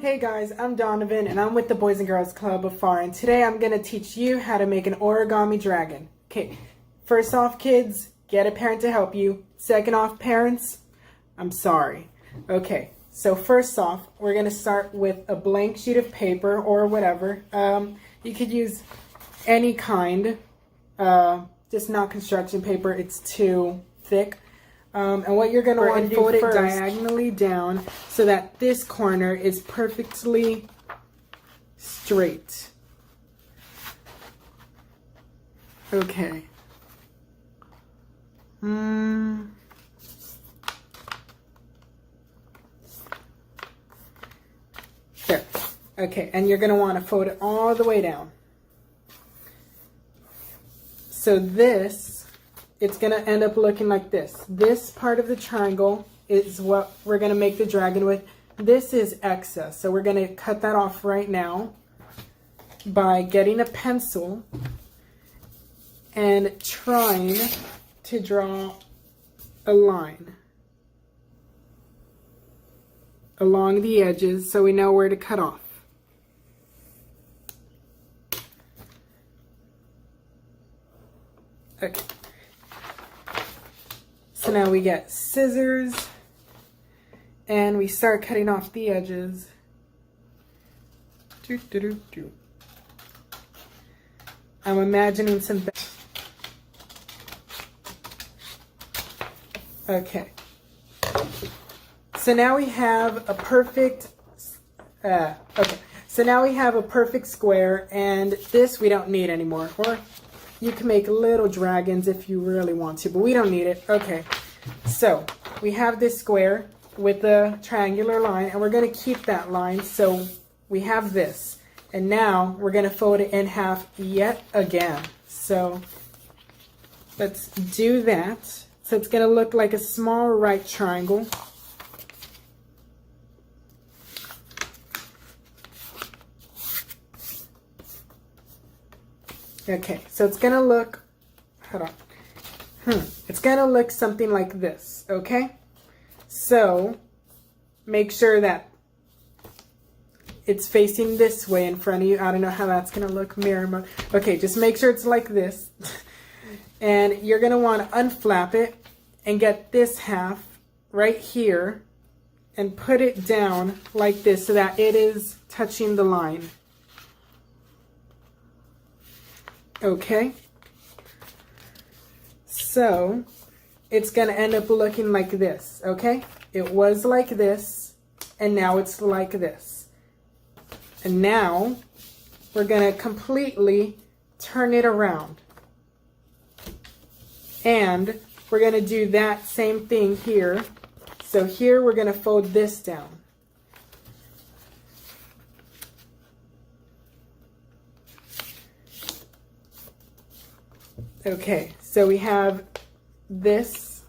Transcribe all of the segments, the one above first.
Hey guys, I'm Donovan and I'm with the Boys and Girls Club of FAR, and today I'm going to teach you how to make an origami dragon. Okay, first off kids, get a parent to help you. Second off parents, I'm sorry. Okay, so first off, we're going to start with a blank sheet of paper or whatever. You could use any kind, just not construction paper, it's too thick. And what you're going to want to fold it diagonally down so that this corner is perfectly straight. Okay. There. Okay, and you're going to want to fold it all the way down. So this, it's going to end up looking like this. This part of the triangle is what we're going to make the dragon with. This is excess, so we're going to cut that off right now by getting a pencil and trying to draw a line along the edges so we know where to cut off. Okay. So now we get scissors and we start cutting off the edges. I'm imagining some. Okay. So now we have a perfect. So now we have a perfect square, and this we don't need anymore. Or you can make little dragons if you really want to, but we don't need it. Okay, so we have this square with the triangular line, and we're going to keep that line. So we have this, and now we're going to fold it in half yet again. So let's do that. So it's going to look like a small right triangle. Okay, so it's gonna look, hold on, it's gonna look something like this, okay? So, make sure that it's facing this way in front of you. I don't know how that's gonna look, mirror mode. Okay, just make sure it's like this. And you're gonna wanna unflap it and get this half right here and put it down like this so that it is touching the line. Okay, so it's going to end up looking like this, okay? It was like this, and now it's like this. And now we're going to completely turn it around. And we're going to do that same thing here. So here we're going to fold this down. Okay, so we have this,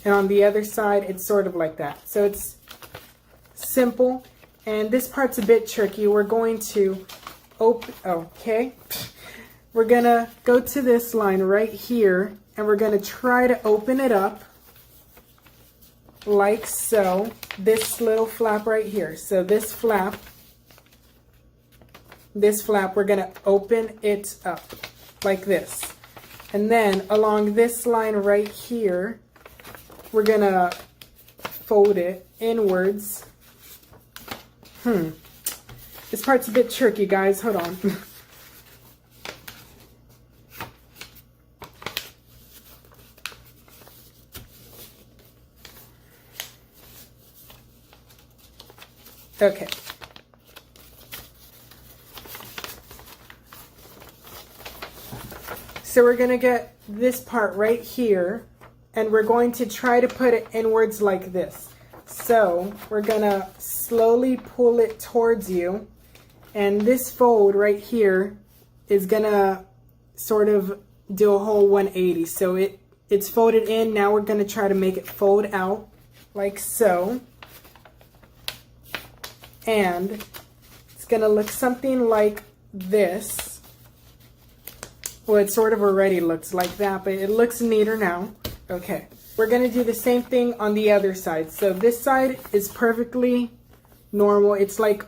and on the other side, it's sort of like that. So it's simple, and this part's a bit tricky. We're going to open, okay, we're gonna go to this line right here, and we're gonna try to open it up like so, this little flap right here. So this flap, we're gonna open it up like this. And then along this line right here, we're gonna fold it inwards. This part's a bit tricky, guys. Hold on. Okay. So we're going to get this part right here, and we're going to try to put it inwards like this. So we're going to slowly pull it towards you, and this fold right here is going to sort of do a whole 180. So it's folded in. Now we're going to try to make it fold out like so. And it's going to look something like this. Well, it sort of already looks like that, but it looks neater now. Okay, we're going to do the same thing on the other side. So this side is perfectly normal. It's like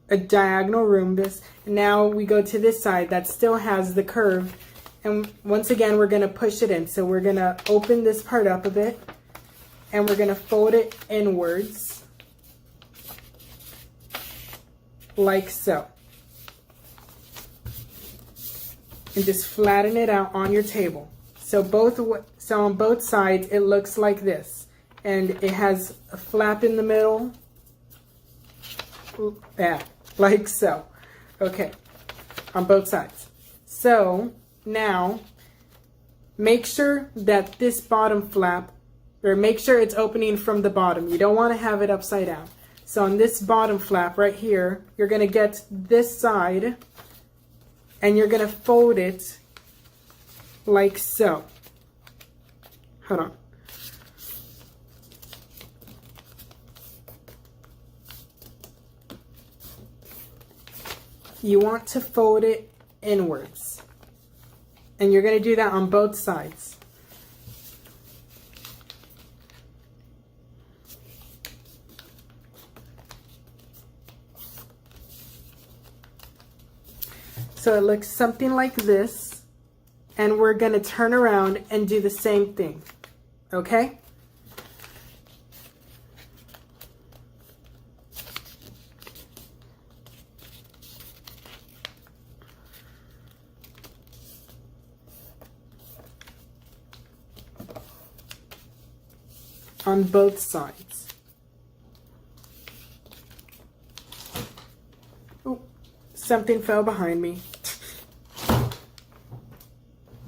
a diagonal rhombus. And now we go to this side that still has the curve. And once again, we're going to push it in. So we're going to open this part up a bit. And we're going to fold it inwards. Like so. And just flatten it out on your table. So on both sides, it looks like this. And it has a flap in the middle. Yeah, like so. Okay, on both sides. So now, make sure that this bottom flap, or make sure it's opening from the bottom. You don't want to have it upside down. So on this bottom flap right here, you're going to get this side, and you're going to fold it like so. Hold on. You want to fold it inwards. And you're going to do that on both sides. So it looks something like this. And we're going to turn around and do the same thing. Okay? On both sides. Oh, something fell behind me.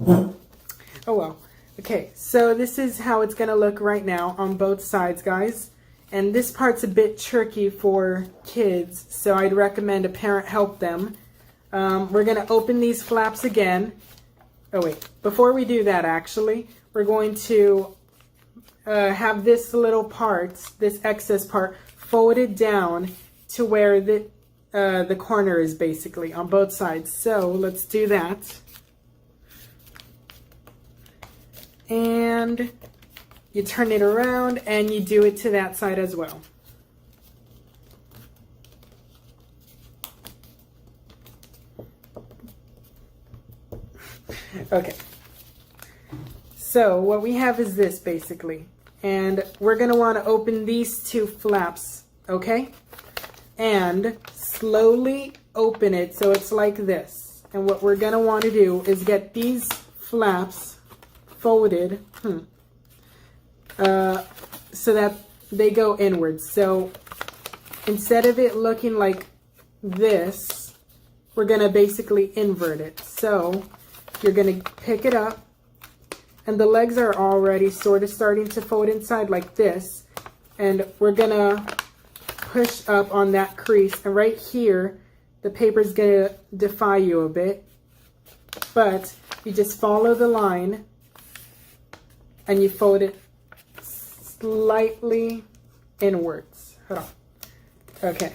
Oh well. Okay, so this is how it's going to look right now on both sides, guys. And this part's a bit tricky for kids, so I'd recommend a parent help them. We're going to open these flaps again. Oh wait, before we do that actually, we're going to have this little part, this excess part, folded down to where the corner is basically on both sides. So let's do that. And you turn it around and you do it to that side as well. Okay. So what we have is this basically. And we're going to want to open these two flaps, okay? And slowly open it so it's like this. And what we're going to want to do is get these flaps folded so that they go inwards. So instead of it looking like this, we're going to basically invert it. So you're going to pick it up, and the legs are already sort of starting to fold inside like this, and we're going to push up on that crease, and right here the paper is going to defy you a bit, but you just follow the line and you fold it slightly inwards. Hold on. Okay.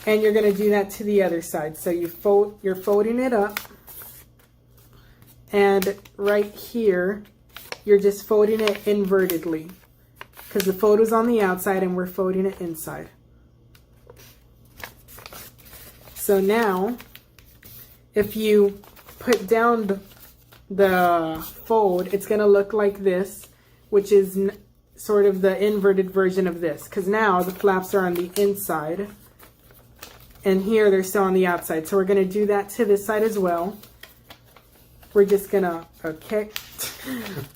And you're going to do that to the other side. So you're folding it up, and right here you're just folding it invertedly because the fold is on the outside and we're folding it inside. So now if you put down the fold, it's going to look like this, which is sort of the inverted version of this, because now the flaps are on the inside and here they're still on the outside. So we're going to do that to this side as well. We're just going to, okay,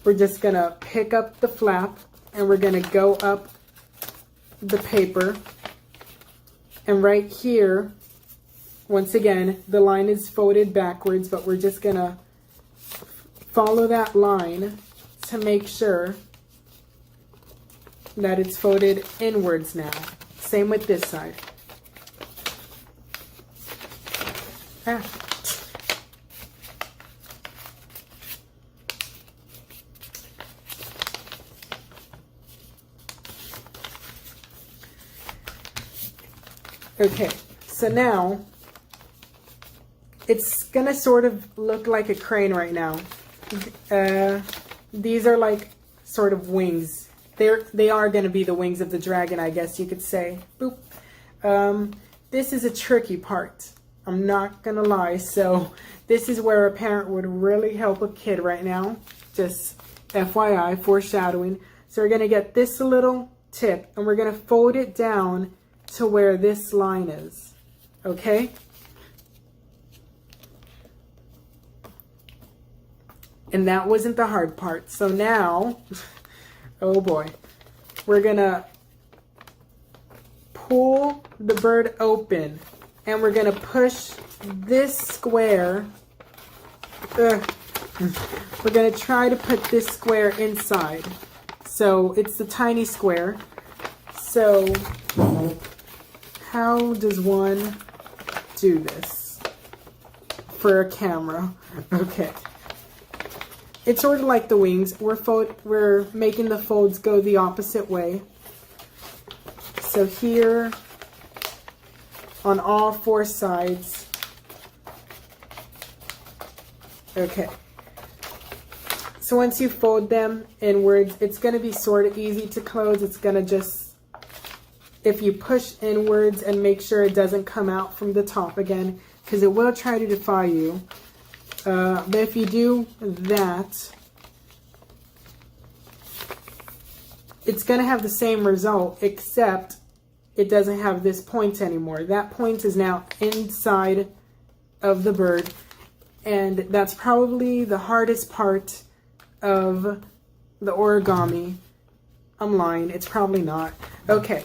we're just going to pick up the flap and we're going to go up the paper, and right here, once again, the line is folded backwards, but we're just going to follow that line to make sure that it's folded inwards now. Same with this side. Ah. Okay, so now it's gonna sort of look like a crane right now. These are like sort of wings, they are going to be the wings of the dragon, I guess you could say. Boop. This is a tricky part. I'm not going to lie. So this is where a parent would really help a kid right now. Just FYI, foreshadowing. So we're going to get this little tip and we're going to fold it down to where this line is. Okay? And that wasn't the hard part. So now, oh boy, we're going to pull the bird open and we're going to push this square. We're going to try to put this square inside. So it's the tiny square. So how does one do this for a camera? Okay. It's sort of like the wings. We're making the folds go the opposite way. So here on all four sides. Okay. So once you fold them inwards, it's going to be sort of easy to close. It's going to just, if you push inwards and make sure it doesn't come out from the top again, because it will try to defy you. But if you do that, it's going to have the same result, except it doesn't have this point anymore. That point is now inside of the bird, and that's probably the hardest part of the origami. I'm lying, it's probably not. Okay,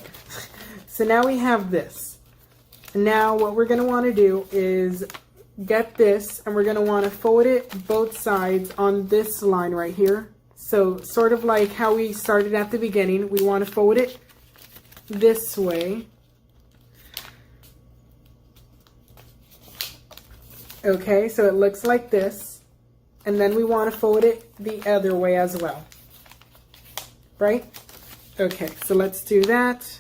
so now we have this. Now what we're going to want to do is get this, and we're going to want to fold it both sides on this line right here. So sort of like how we started at the beginning, we want to fold it this way. Okay, so it looks like this. And then we want to fold it the other way as well. Right? Okay, so let's do that.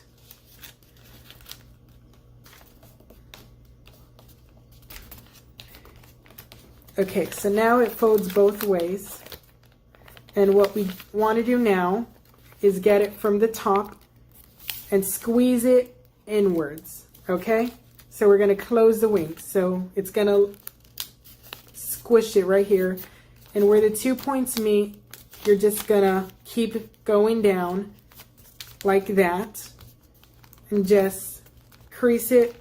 Okay, so now it folds both ways. And what we want to do now is get it from the top and squeeze it inwards. Okay? So we're going to close the wings. So it's going to squish it right here. And where the 2 points meet, you're just going to keep going down like that. And just crease it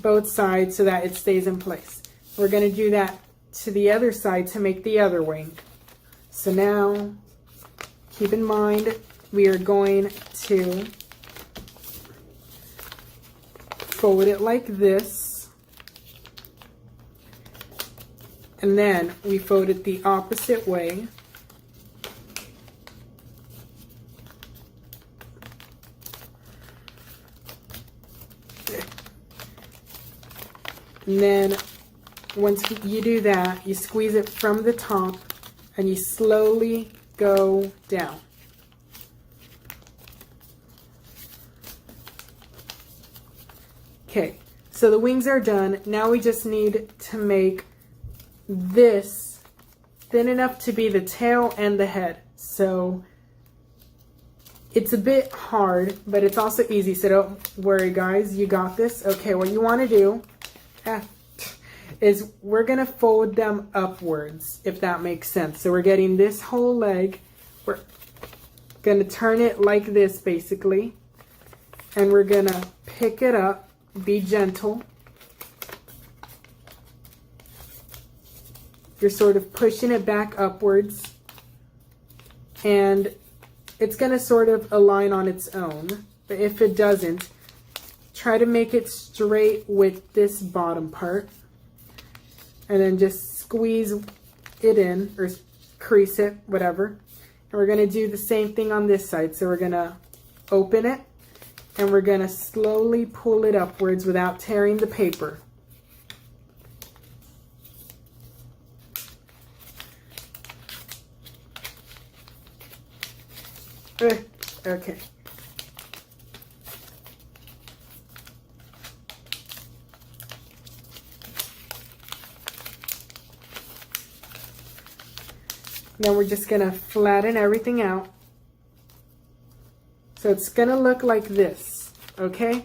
both sides so that it stays in place. We're going to do that to the other side to make the other wing. So now, keep in mind, we are going to fold it like this. And then we fold it the opposite way. And then once you do that, you squeeze it from the top and you slowly go down. Okay, so the wings are done. Now we just need to make this thin enough to be the tail and the head. So it's a bit hard, but it's also easy. So don't worry, guys, you got this. Okay, what you want to do is we're going to fold them upwards, if that makes sense. So we're getting this whole leg. We're going to turn it like this, basically. And we're going to pick it up. Be gentle. You're sort of pushing it back upwards. And it's going to sort of align on its own. But if it doesn't, try to make it straight with this bottom part. And then just squeeze it in, or crease it, whatever. And we're going to do the same thing on this side. So we're going to open it, and we're going to slowly pull it upwards without tearing the paper. Okay. Now we're just going to flatten everything out. So it's gonna look like this, okay?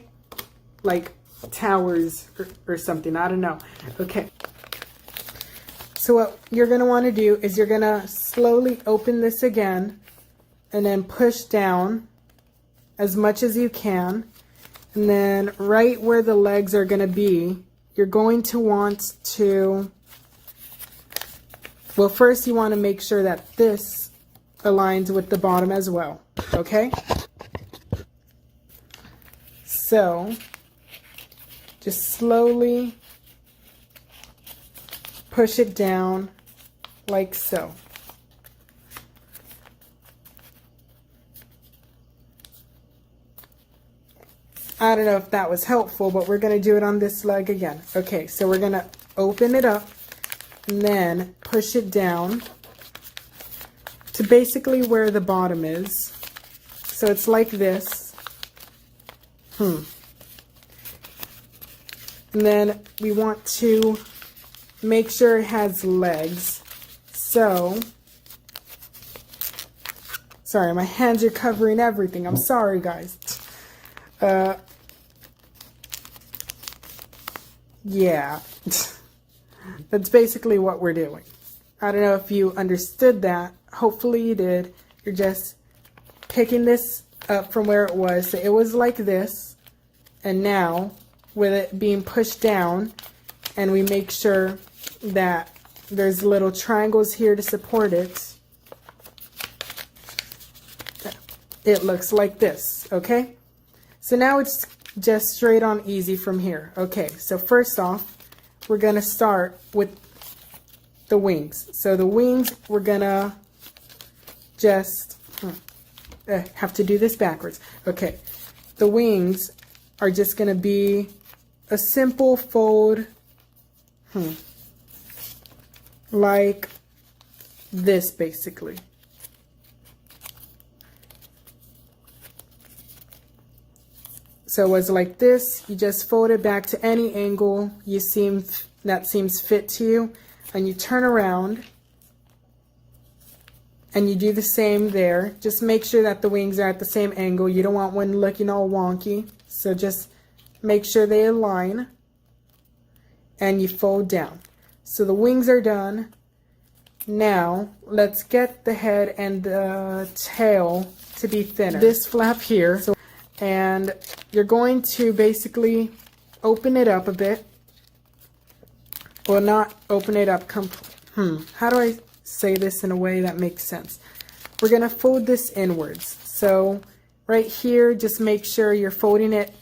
Like towers or something, I don't know. Okay. So what you're gonna wanna do is you're gonna slowly open this again and then push down as much as you can. And then right where the legs are gonna be, you're going to want to, well, first you wanna make sure that this aligns with the bottom as well, okay? So just slowly push it down like so. I don't know if that was helpful, but we're going to do it on this leg again. Okay, so we're going to open it up and then push it down to basically where the bottom is. So it's like this. And then we want to make sure it has legs. So, sorry, my hands are covering everything. I'm sorry, guys. Yeah, that's basically what we're doing. I don't know if you understood that. Hopefully you did. You're just picking this up from where it was. So it was like this. And now, with it being pushed down, and we make sure that there's little triangles here to support it, it looks like this, okay? So now it's just straight on easy from here. Okay, so first off, we're gonna start with the wings. So the wings, we're gonna just, have to do this backwards. Okay, the wings are just gonna be a simple fold, like this basically. So it was like this. You just fold it back to any angle that seems fit to you, and you turn around and you do the same there. Just make sure that the wings are at the same angle. You don't want one looking all wonky. So just make sure they align and you fold down. So the wings are done. Now let's get the head and the tail to be thinner. This flap here. And you're going to basically open it up a bit. Well, not open it up how do I say this in a way that makes sense? We're going to fold this inwards. So right here, just make sure you're folding it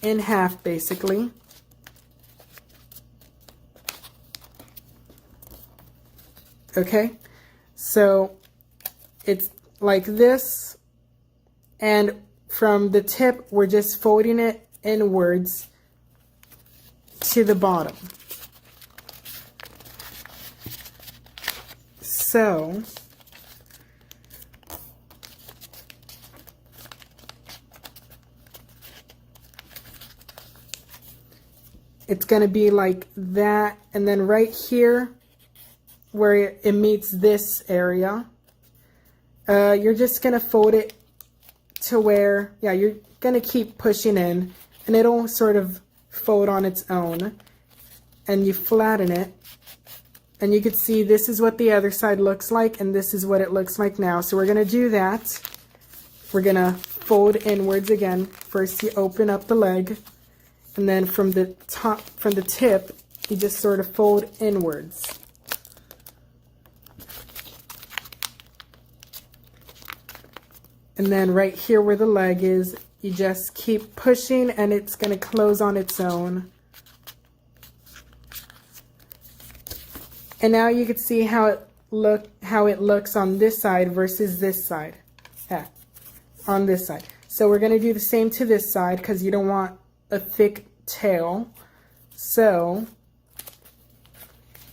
in half basically. Okay, so it's like this, and from the tip, we're just folding it inwards to the bottom. So, it's going to be like that, and then right here, where it meets this area, you're just going to fold it to where, yeah, you're going to keep pushing in, and it'll sort of fold on its own, and you flatten it, and you can see this is what the other side looks like, and this is what it looks like now. So we're going to do that. We're going to fold inwards again. First you open up the leg, and then from the top, from the tip, you just sort of fold inwards. And then right here where the leg is, you just keep pushing and it's going to close on its own. And now you can see how it looks on this side versus this side. Yeah, on this side. So we're going to do the same to this side because you don't want a thick tail. So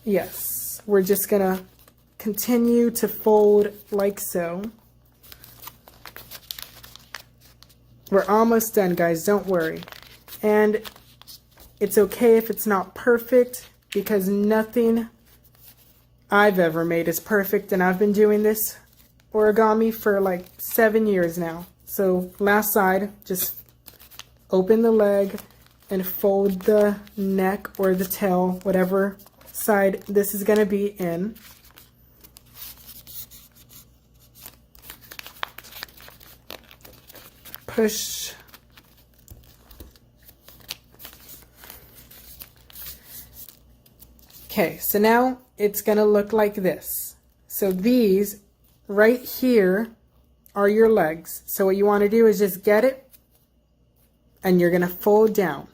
yes, we're just going to continue to fold like so. We're almost done, guys, don't worry. And it's okay if it's not perfect, because nothing I've ever made is perfect, and I've been doing this origami for like 7 years now. So last side, just open the leg and fold the neck or the tail, whatever side this is going to be in. Push. Okay, so now it's going to look like this. So these right here are your legs. So what you want to do is just get it and you're going to fold down.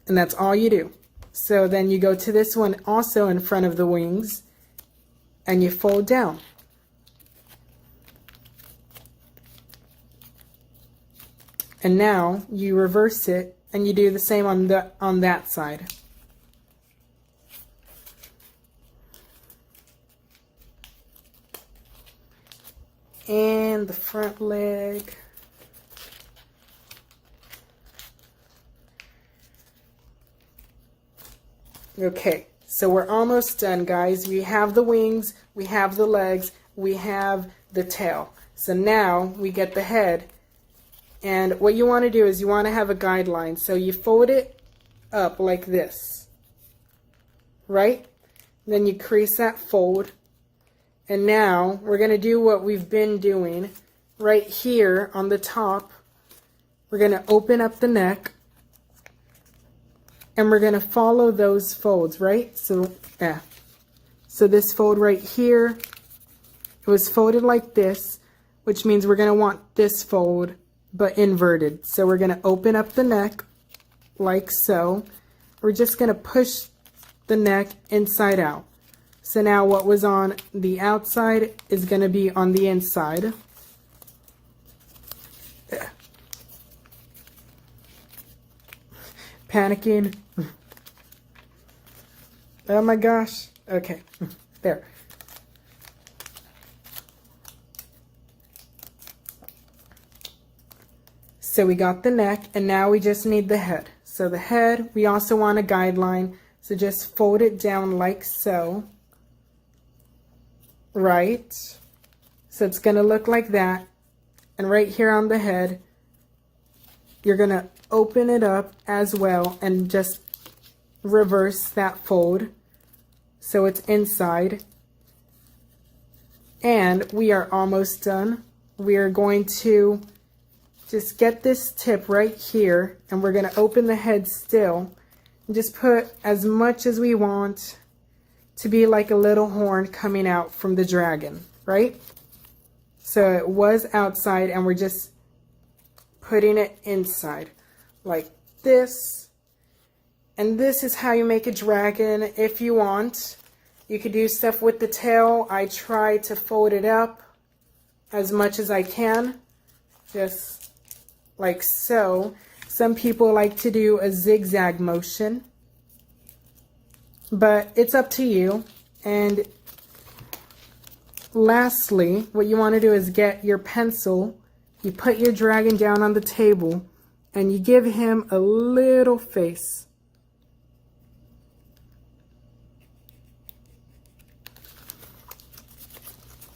And that's all you do. So then you go to this one also in front of the wings and you fold down. And now you reverse it and you do the same on that side. And the front leg. Okay, so we're almost done, guys. We have the wings, we have the legs, we have the tail. So now we get the head. And what you want to do is you want to have a guideline. So you fold it up like this, right? Then you crease that fold. And now we're going to do what we've been doing right here on the top. We're going to open up the neck and we're going to follow those folds, right? So, yeah. So this fold right here, it was folded like this, which means we're going to want this fold but inverted. So we're going to open up the neck like so. We're just going to push the neck inside out. So now what was on the outside is going to be on the inside. Panicking. Oh my gosh. Okay, there. So we got the neck and now we just need the head. So the head, we also want a guideline. So just fold it down like so. Right. So it's going to look like that. And right here on the head, you're going to open it up as well and just reverse that fold so it's inside. And we are almost done. We are going to just get this tip right here and we're going to open the head still and just put as much as we want to be like a little horn coming out from the dragon, right? So it was outside and we're just putting it inside like this. And this is how you make a dragon if you want. You could do stuff with the tail. I try to fold it up as much as I can, just like so. Some people like to do a zigzag motion, but it's up to you. And lastly, what you want to do is get your pencil, you put your dragon down on the table, and you give him a little face.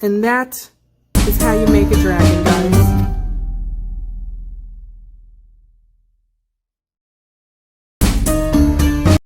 And that is how you make a dragon, guys.